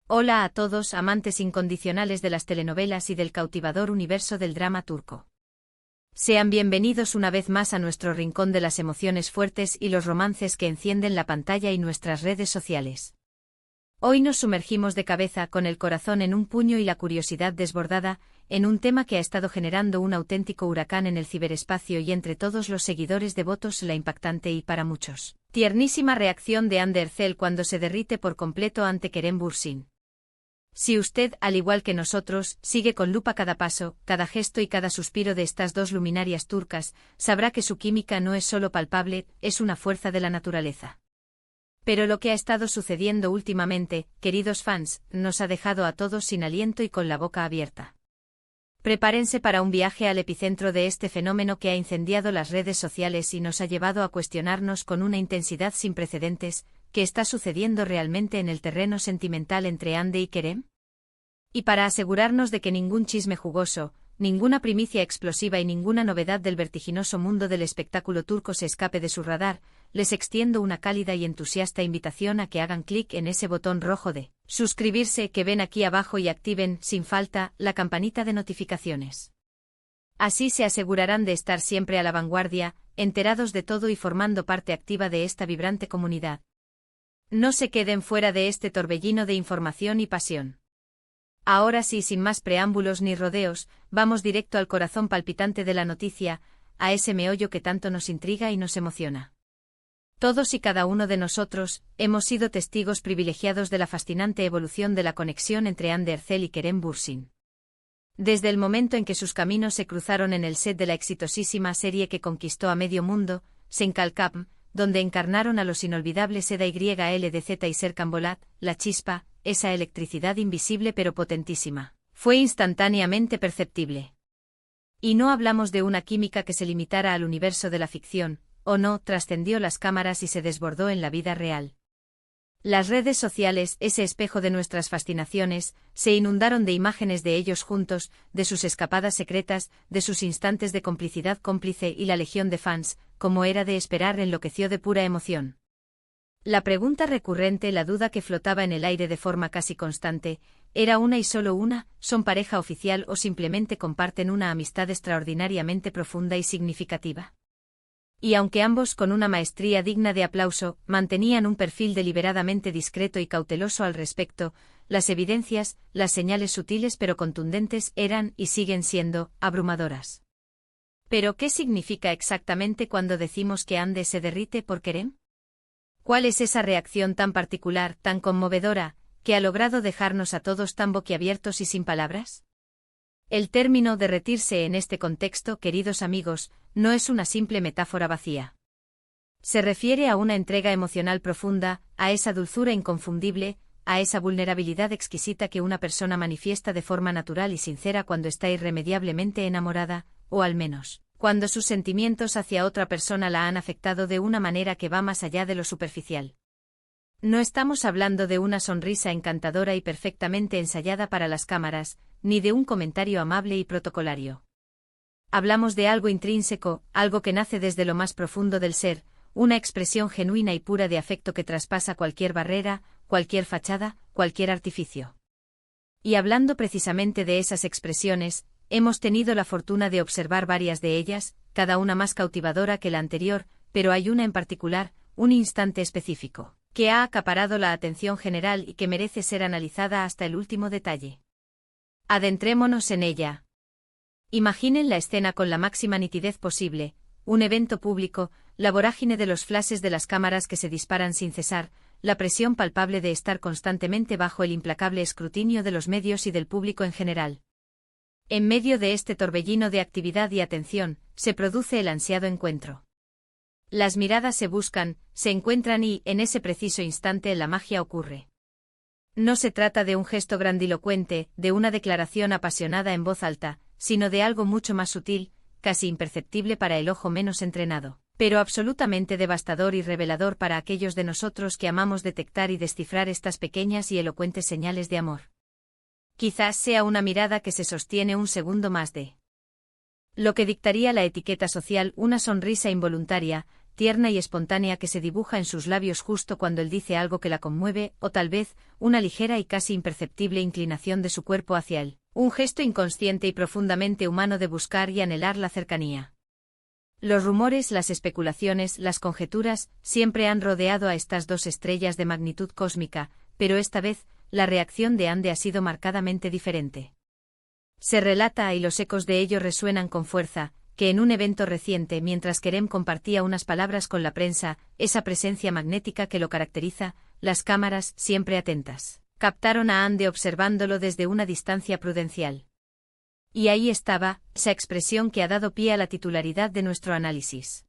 Hola a todos, amantes incondicionales de las telenovelas y del cautivador universo del drama turco. Sean bienvenidos una vez más a nuestro rincón de las emociones fuertes y los romances que encienden la pantalla y nuestras redes sociales. Hoy nos sumergimos de cabeza con el corazón en un puño y la curiosidad desbordada, en un tema que ha estado generando un auténtico huracán en el ciberespacio y entre todos los seguidores devotos, la impactante y para muchos tiernísima reacción de Hande Erçel cuando se derrite por completo ante Kerem Bürsin. Si usted, al igual que nosotros, sigue con lupa cada paso, cada gesto y cada suspiro de estas dos luminarias turcas, sabrá que su química no es solo palpable, es una fuerza de la naturaleza. Pero lo que ha estado sucediendo últimamente, queridos fans, nos ha dejado a todos sin aliento y con la boca abierta. Prepárense para un viaje al epicentro de este fenómeno que ha incendiado las redes sociales y nos ha llevado a cuestionarnos con una intensidad sin precedentes, ¿qué está sucediendo realmente en el terreno sentimental entre Hande y Kerem? Y para asegurarnos de que ningún chisme jugoso, ninguna primicia explosiva y ninguna novedad del vertiginoso mundo del espectáculo turco se escape de su radar, les extiendo una cálida y entusiasta invitación a que hagan clic en ese botón rojo de suscribirse que ven aquí abajo y activen, sin falta, la campanita de notificaciones. Así se asegurarán de estar siempre a la vanguardia, enterados de todo y formando parte activa de esta vibrante comunidad. No se queden fuera de este torbellino de información y pasión. Ahora sí, sin más preámbulos ni rodeos, vamos directo al corazón palpitante de la noticia, a ese meollo que tanto nos intriga y nos emociona. Todos y cada uno de nosotros hemos sido testigos privilegiados de la fascinante evolución de la conexión entre Hande Erçel y Kerem Bürsin. Desde el momento en que sus caminos se cruzaron en el set de la exitosísima serie que conquistó a medio mundo, Senkalkam, donde encarnaron a los inolvidables Eda YLDZ y Serkan Bolat, la chispa, esa electricidad invisible pero potentísima, fue instantáneamente perceptible. Y no hablamos de una química que se limitara al universo de la ficción, o no, trascendió las cámaras y se desbordó en la vida real. Las redes sociales, ese espejo de nuestras fascinaciones, se inundaron de imágenes de ellos juntos, de sus escapadas secretas, de sus instantes de complicidad cómplice y la legión de fans, como era de esperar, enloqueció de pura emoción. La pregunta recurrente, la duda que flotaba en el aire de forma casi constante, era una y solo una: ¿son pareja oficial o simplemente comparten una amistad extraordinariamente profunda y significativa? Y aunque ambos, con una maestría digna de aplauso, mantenían un perfil deliberadamente discreto y cauteloso al respecto, las evidencias, las señales sutiles pero contundentes, eran y siguen siendo abrumadoras. ¿Pero qué significa exactamente cuando decimos que Hande se derrite por Kerem? ¿Cuál es esa reacción tan particular, tan conmovedora, que ha logrado dejarnos a todos tan boquiabiertos y sin palabras? El término derretirse en este contexto, queridos amigos, no es una simple metáfora vacía. Se refiere a una entrega emocional profunda, a esa dulzura inconfundible, a esa vulnerabilidad exquisita que una persona manifiesta de forma natural y sincera cuando está irremediablemente enamorada, o al menos, cuando sus sentimientos hacia otra persona la han afectado de una manera que va más allá de lo superficial. No estamos hablando de una sonrisa encantadora y perfectamente ensayada para las cámaras, ni de un comentario amable y protocolario. Hablamos de algo intrínseco, algo que nace desde lo más profundo del ser, una expresión genuina y pura de afecto que traspasa cualquier barrera, cualquier fachada, cualquier artificio. Y hablando precisamente de esas expresiones, hemos tenido la fortuna de observar varias de ellas, cada una más cautivadora que la anterior, pero hay una en particular, un instante específico, que ha acaparado la atención general y que merece ser analizada hasta el último detalle. Adentrémonos en ella. Imaginen la escena con la máxima nitidez posible, un evento público, la vorágine de los flashes de las cámaras que se disparan sin cesar, la presión palpable de estar constantemente bajo el implacable escrutinio de los medios y del público en general. En medio de este torbellino de actividad y atención, se produce el ansiado encuentro. Las miradas se buscan, se encuentran y, en ese preciso instante, la magia ocurre. No se trata de un gesto grandilocuente, de una declaración apasionada en voz alta, sino de algo mucho más sutil, casi imperceptible para el ojo menos entrenado, pero absolutamente devastador y revelador para aquellos de nosotros que amamos detectar y descifrar estas pequeñas y elocuentes señales de amor. Quizás sea una mirada que se sostiene un segundo más de lo que dictaría la etiqueta social, una sonrisa involuntaria, tierna y espontánea que se dibuja en sus labios justo cuando él dice algo que la conmueve, o tal vez, una ligera y casi imperceptible inclinación de su cuerpo hacia él, un gesto inconsciente y profundamente humano de buscar y anhelar la cercanía. Los rumores, las especulaciones, las conjeturas, siempre han rodeado a estas dos estrellas de magnitud cósmica, pero esta vez, la reacción de Andy ha sido marcadamente diferente. Se relata, y los ecos de ello resuenan con fuerza, que en un evento reciente, mientras Kerem compartía unas palabras con la prensa, esa presencia magnética que lo caracteriza, las cámaras, siempre atentas, captaron a Andy observándolo desde una distancia prudencial. Y ahí estaba, esa expresión que ha dado pie a la titularidad de nuestro análisis.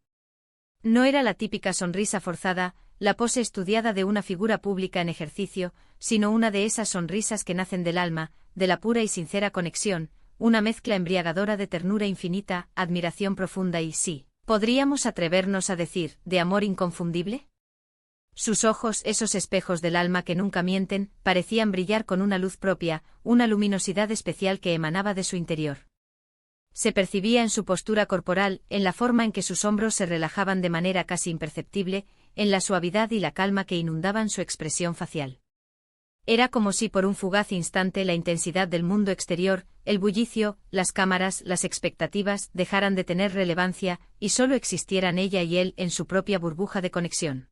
No era la típica sonrisa forzada, la pose estudiada de una figura pública en ejercicio, sino una de esas sonrisas que nacen del alma, de la pura y sincera conexión, una mezcla embriagadora de ternura infinita, admiración profunda y, sí, ¿podríamos atrevernos a decir, de amor inconfundible? Sus ojos, esos espejos del alma que nunca mienten, parecían brillar con una luz propia, una luminosidad especial que emanaba de su interior. Se percibía en su postura corporal, en la forma en que sus hombros se relajaban de manera casi imperceptible, en la suavidad y la calma que inundaban su expresión facial. Era como si por un fugaz instante la intensidad del mundo exterior, el bullicio, las cámaras, las expectativas, dejaran de tener relevancia, y solo existieran ella y él en su propia burbuja de conexión.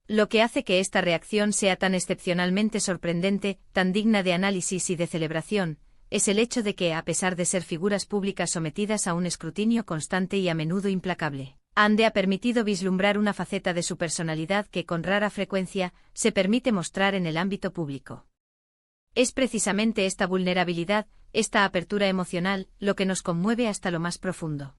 Lo que hace que esta reacción sea tan excepcionalmente sorprendente, tan digna de análisis y de celebración, es el hecho de que, a pesar de ser figuras públicas sometidas a un escrutinio constante y a menudo implacable, Andy ha permitido vislumbrar una faceta de su personalidad que con rara frecuencia se permite mostrar en el ámbito público. Es precisamente esta vulnerabilidad, esta apertura emocional, lo que nos conmueve hasta lo más profundo.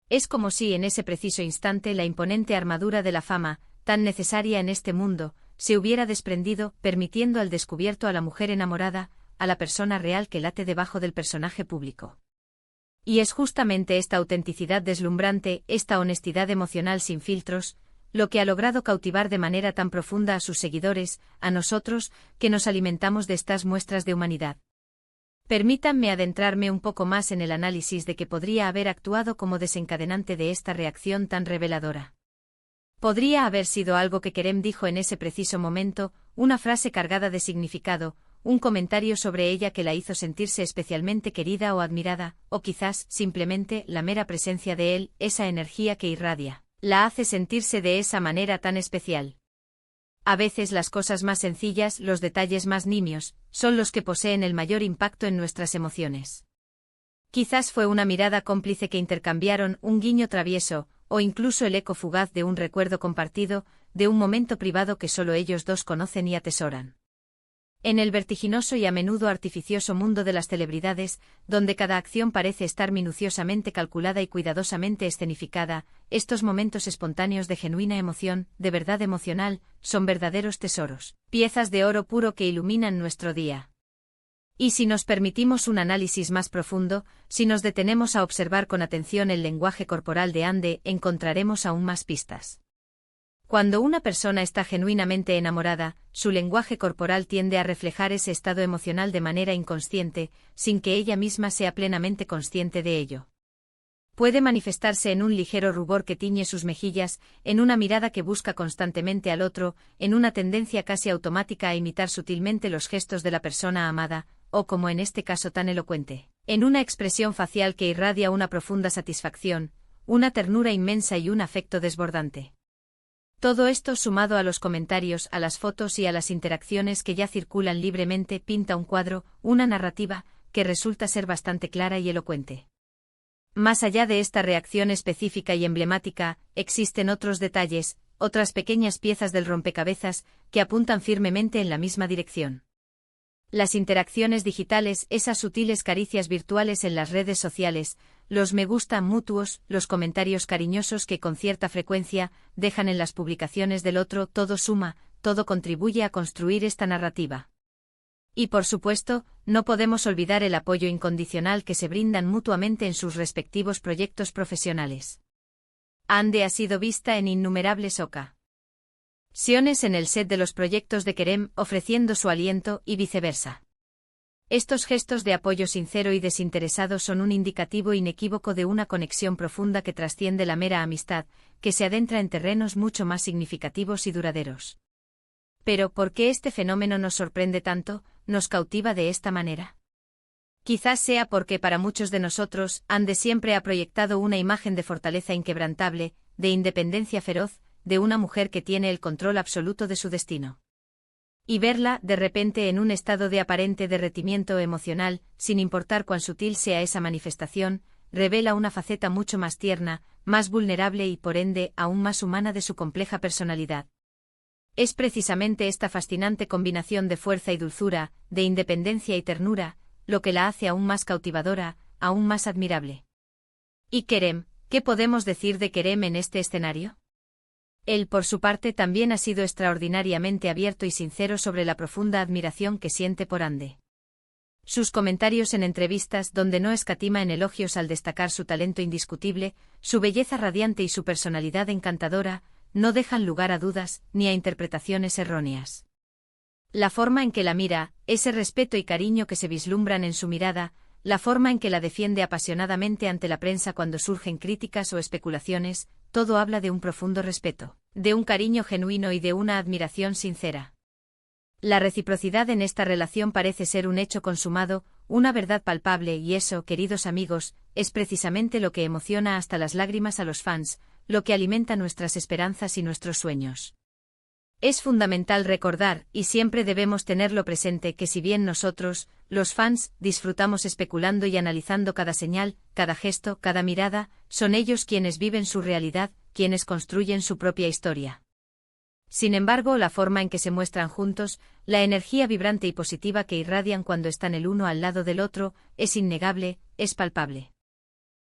Es como si en ese preciso instante la imponente armadura de la fama, tan necesaria en este mundo, se hubiera desprendido, permitiendo al descubierto a la mujer enamorada, a la persona real que late debajo del personaje público. Y es justamente esta autenticidad deslumbrante, esta honestidad emocional sin filtros, lo que ha logrado cautivar de manera tan profunda a sus seguidores, a nosotros, que nos alimentamos de estas muestras de humanidad. Permítanme adentrarme un poco más en el análisis de que podría haber actuado como desencadenante de esta reacción tan reveladora. Podría haber sido algo que Kerem dijo en ese preciso momento, una frase cargada de significado, un comentario sobre ella que la hizo sentirse especialmente querida o admirada, o quizás, simplemente, la mera presencia de él, esa energía que irradia, la hace sentirse de esa manera tan especial. A veces las cosas más sencillas, los detalles más nimios, son los que poseen el mayor impacto en nuestras emociones. Quizás fue una mirada cómplice que intercambiaron, un guiño travieso, o incluso el eco fugaz de un recuerdo compartido, de un momento privado que solo ellos dos conocen y atesoran. En el vertiginoso y a menudo artificioso mundo de las celebridades, donde cada acción parece estar minuciosamente calculada y cuidadosamente escenificada, estos momentos espontáneos de genuina emoción, de verdad emocional, son verdaderos tesoros, piezas de oro puro que iluminan nuestro día. Y si nos permitimos un análisis más profundo, si nos detenemos a observar con atención el lenguaje corporal de Andy, encontraremos aún más pistas. Cuando una persona está genuinamente enamorada, su lenguaje corporal tiende a reflejar ese estado emocional de manera inconsciente, sin que ella misma sea plenamente consciente de ello. Puede manifestarse en un ligero rubor que tiñe sus mejillas, en una mirada que busca constantemente al otro, en una tendencia casi automática a imitar sutilmente los gestos de la persona amada, o como en este caso tan elocuente, en una expresión facial que irradia una profunda satisfacción, una ternura inmensa y un afecto desbordante. Todo esto sumado a los comentarios, a las fotos y a las interacciones que ya circulan libremente pinta un cuadro, una narrativa, que resulta ser bastante clara y elocuente. Más allá de esta reacción específica y emblemática, existen otros detalles, otras pequeñas piezas del rompecabezas, que apuntan firmemente en la misma dirección. Las interacciones digitales, esas sutiles caricias virtuales en las redes sociales, los me gusta mutuos, los comentarios cariñosos que con cierta frecuencia dejan en las publicaciones del otro, todo suma, todo contribuye a construir esta narrativa. Y por supuesto, no podemos olvidar el apoyo incondicional que se brindan mutuamente en sus respectivos proyectos profesionales. Andy ha sido vista en innumerables ocasiones en el set de los proyectos de Kerem, ofreciendo su aliento, y viceversa. Estos gestos de apoyo sincero y desinteresado son un indicativo inequívoco de una conexión profunda que trasciende la mera amistad, que se adentra en terrenos mucho más significativos y duraderos. Pero, ¿por qué este fenómeno nos sorprende tanto, nos cautiva de esta manera? Quizás sea porque para muchos de nosotros, Ande siempre ha proyectado una imagen de fortaleza inquebrantable, de independencia feroz, de una mujer que tiene el control absoluto de su destino. Y verla, de repente, en un estado de aparente derretimiento emocional, sin importar cuán sutil sea esa manifestación, revela una faceta mucho más tierna, más vulnerable y por ende aún más humana de su compleja personalidad. Es precisamente esta fascinante combinación de fuerza y dulzura, de independencia y ternura, lo que la hace aún más cautivadora, aún más admirable. ¿Y Kerem? ¿Qué podemos decir de Kerem en este escenario? Él, por su parte, también ha sido extraordinariamente abierto y sincero sobre la profunda admiración que siente por Ande. Sus comentarios en entrevistas, donde no escatima en elogios al destacar su talento indiscutible, su belleza radiante y su personalidad encantadora, no dejan lugar a dudas ni a interpretaciones erróneas. La forma en que la mira, ese respeto y cariño que se vislumbran en su mirada, la forma en que la defiende apasionadamente ante la prensa cuando surgen críticas o especulaciones, todo habla de un profundo respeto, de un cariño genuino y de una admiración sincera. La reciprocidad en esta relación parece ser un hecho consumado, una verdad palpable y eso, queridos amigos, es precisamente lo que emociona hasta las lágrimas a los fans, lo que alimenta nuestras esperanzas y nuestros sueños. Es fundamental recordar, y siempre debemos tenerlo presente, que si bien nosotros, los fans, disfrutamos especulando y analizando cada señal, cada gesto, cada mirada, son ellos quienes viven su realidad, quienes construyen su propia historia. Sin embargo, la forma en que se muestran juntos, la energía vibrante y positiva que irradian cuando están el uno al lado del otro, es innegable, es palpable.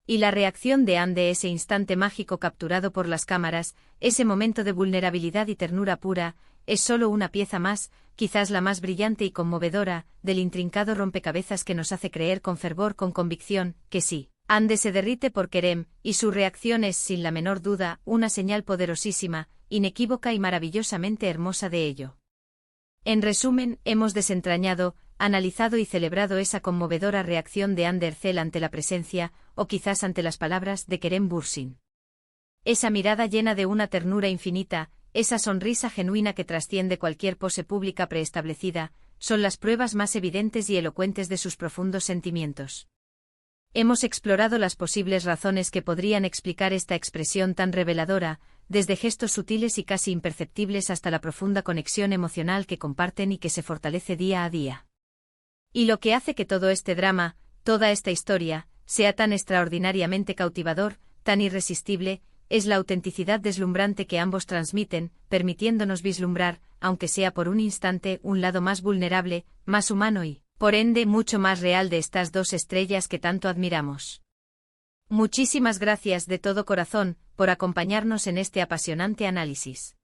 Y la reacción de Ande, ese instante mágico capturado por las cámaras, ese momento de vulnerabilidad y ternura pura, es solo una pieza más, quizás la más brillante y conmovedora, del intrincado rompecabezas que nos hace creer con fervor, con convicción, que sí, Ande se derrite por Kerem, y su reacción es, sin la menor duda, una señal poderosísima, inequívoca y maravillosamente hermosa de ello. En resumen, hemos desentrañado, analizado y celebrado esa conmovedora reacción de Ande Erçel ante la presencia, o quizás ante las palabras, de Kerem Bürsin. Esa mirada llena de una ternura infinita, esa sonrisa genuina que trasciende cualquier pose pública preestablecida, son las pruebas más evidentes y elocuentes de sus profundos sentimientos. Hemos explorado las posibles razones que podrían explicar esta expresión tan reveladora, desde gestos sutiles y casi imperceptibles hasta la profunda conexión emocional que comparten y que se fortalece día a día. Y lo que hace que todo este drama, toda esta historia, sea tan extraordinariamente cautivador, tan irresistible, es la autenticidad deslumbrante que ambos transmiten, permitiéndonos vislumbrar, aunque sea por un instante, un lado más vulnerable, más humano y, por ende, mucho más real de estas dos estrellas que tanto admiramos. Muchísimas gracias de todo corazón, por acompañarnos en este apasionante análisis.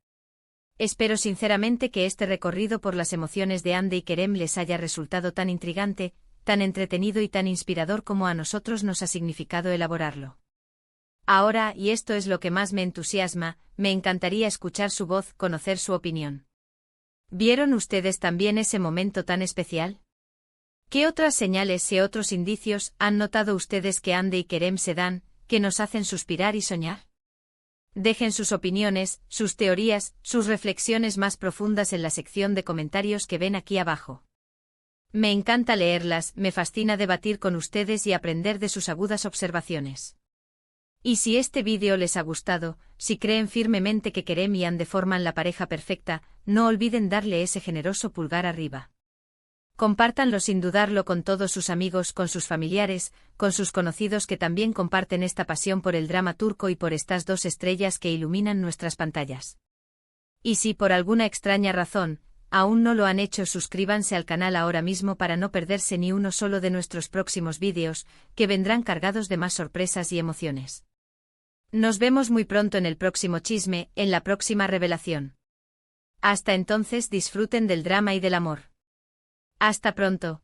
Espero sinceramente que este recorrido por las emociones de Ande y Kerem les haya resultado tan intrigante, tan entretenido y tan inspirador como a nosotros nos ha significado elaborarlo. Ahora, y esto es lo que más me entusiasma, me encantaría escuchar su voz, conocer su opinión. ¿Vieron ustedes también ese momento tan especial? ¿Qué otras señales y otros indicios han notado ustedes que Ande y Kerem se dan, que nos hacen suspirar y soñar? Dejen sus opiniones, sus teorías, sus reflexiones más profundas en la sección de comentarios que ven aquí abajo. Me encanta leerlas, me fascina debatir con ustedes y aprender de sus agudas observaciones. Y si este vídeo les ha gustado, si creen firmemente que Kerem y Ande forman la pareja perfecta, no olviden darle ese generoso pulgar arriba. Compártanlo sin dudarlo con todos sus amigos, con sus familiares, con sus conocidos que también comparten esta pasión por el drama turco y por estas dos estrellas que iluminan nuestras pantallas. Y si por alguna extraña razón, aún no lo han hecho, suscríbanse al canal ahora mismo para no perderse ni uno solo de nuestros próximos vídeos, que vendrán cargados de más sorpresas y emociones. Nos vemos muy pronto en el próximo chisme, en la próxima revelación. Hasta entonces disfruten del drama y del amor. Hasta pronto.